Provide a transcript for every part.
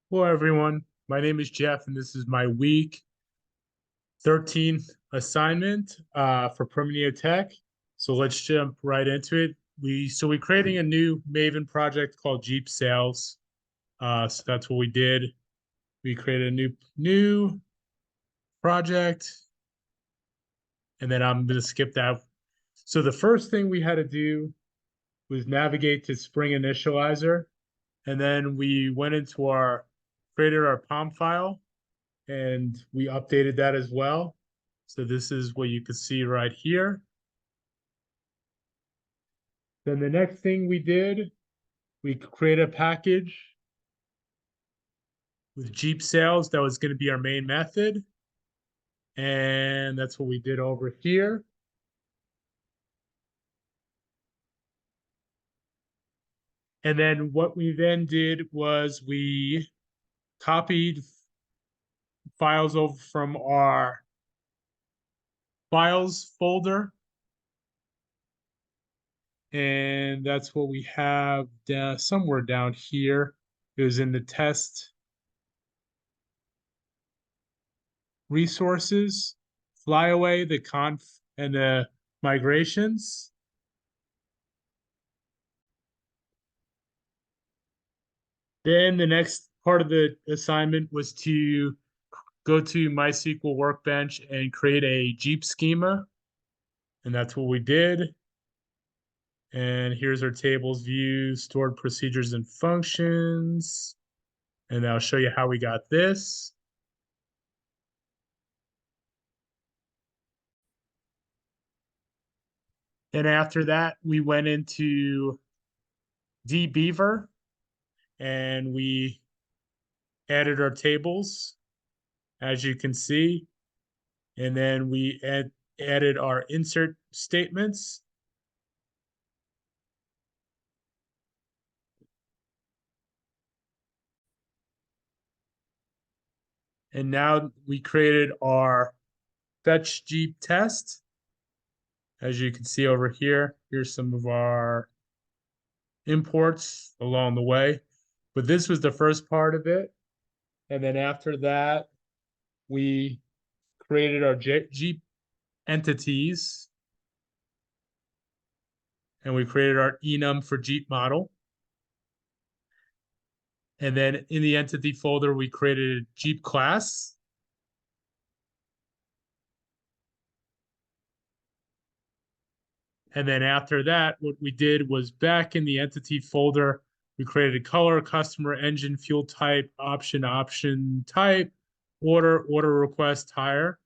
Hello, everyone. My name is Jeff, and this is my week 13 assignment for Promineo Tech. So let's jump right into it. We're creating a new Maven project called Jeep Sales. So that's what we did. We created a new project, and then I'm going to skip that. So the first thing we had to do was navigate to Spring Initializer, and then we went into our created our POM file and we updated that as well. So this is what you can see right here. Then the next thing we did, we created a package with Jeep sales that was going to be our main method. And that's what we did over here. And then what we then did was we copied files over from our files folder. And that's what we have down, somewhere down here. It was in the test resources, flyaway, the conf, and the migrations. Then the next part of the assignment was to go to MySQL Workbench and create a Jeep schema. And that's what we did. And here's our tables view, stored procedures and functions. And I'll show you how we got this. Then after that, we went into dbeaver and we added our tables, as you can see. And then we added our insert statements. And now we created our fetch Jeep test. As you can see over here, here's some of our imports along the way. But this was the first part of it. And then after that, we created our Jeep entities and we created our enum for Jeep model. And then in the entity folder, we created a Jeep class. And then after that, what we did was back in the entity folder, we created color, customer, engine, fuel type, option type, order request, hire.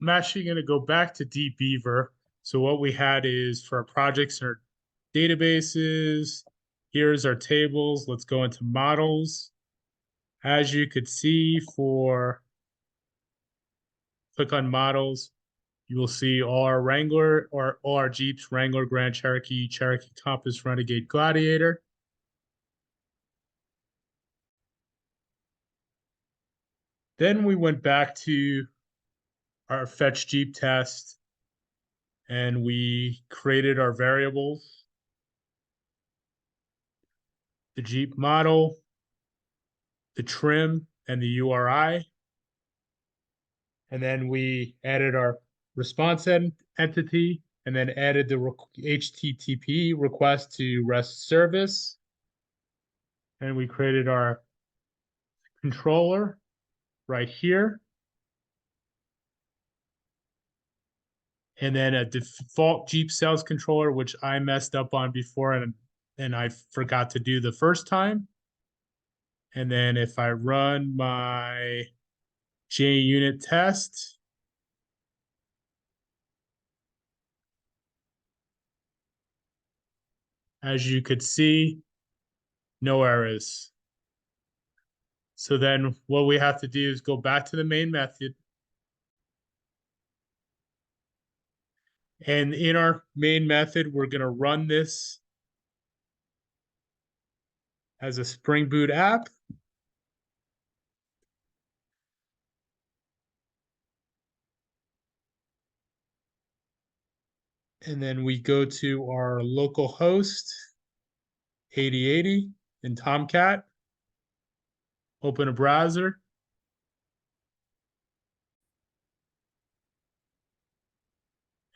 I'm actually going to go back to dbeaver. So what we had is for our projects and our databases, here's our tables. Let's go into models. As you could see, click on models, you will see all our Wrangler or all our Jeeps, Wrangler, Grand Cherokee, Cherokee Compass, Renegade, Gladiator. Then we went back to our fetch Jeep test and we created our variables, the Jeep model, the trim, and the URI. And then we added our response entity and then added the HTTP request to REST service. And we created our controller right here. And then a default Jeep sales controller, which I messed up on before and I forgot to do the first time. And then if I run my JUnit test, as you could see, no errors. So then what we have to do is go back to the main method. And in our main method, we're going to run this as a Spring Boot app. And then we go to our local host, 8080 in Tomcat. Open a browser.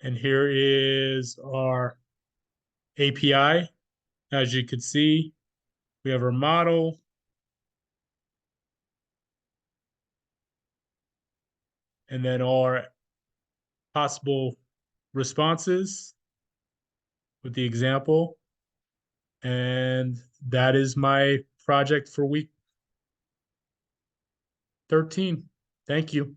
And here is our API. As you can see, we have our model. And then our possible responses with the example. And that is my project for week 13. Thank you.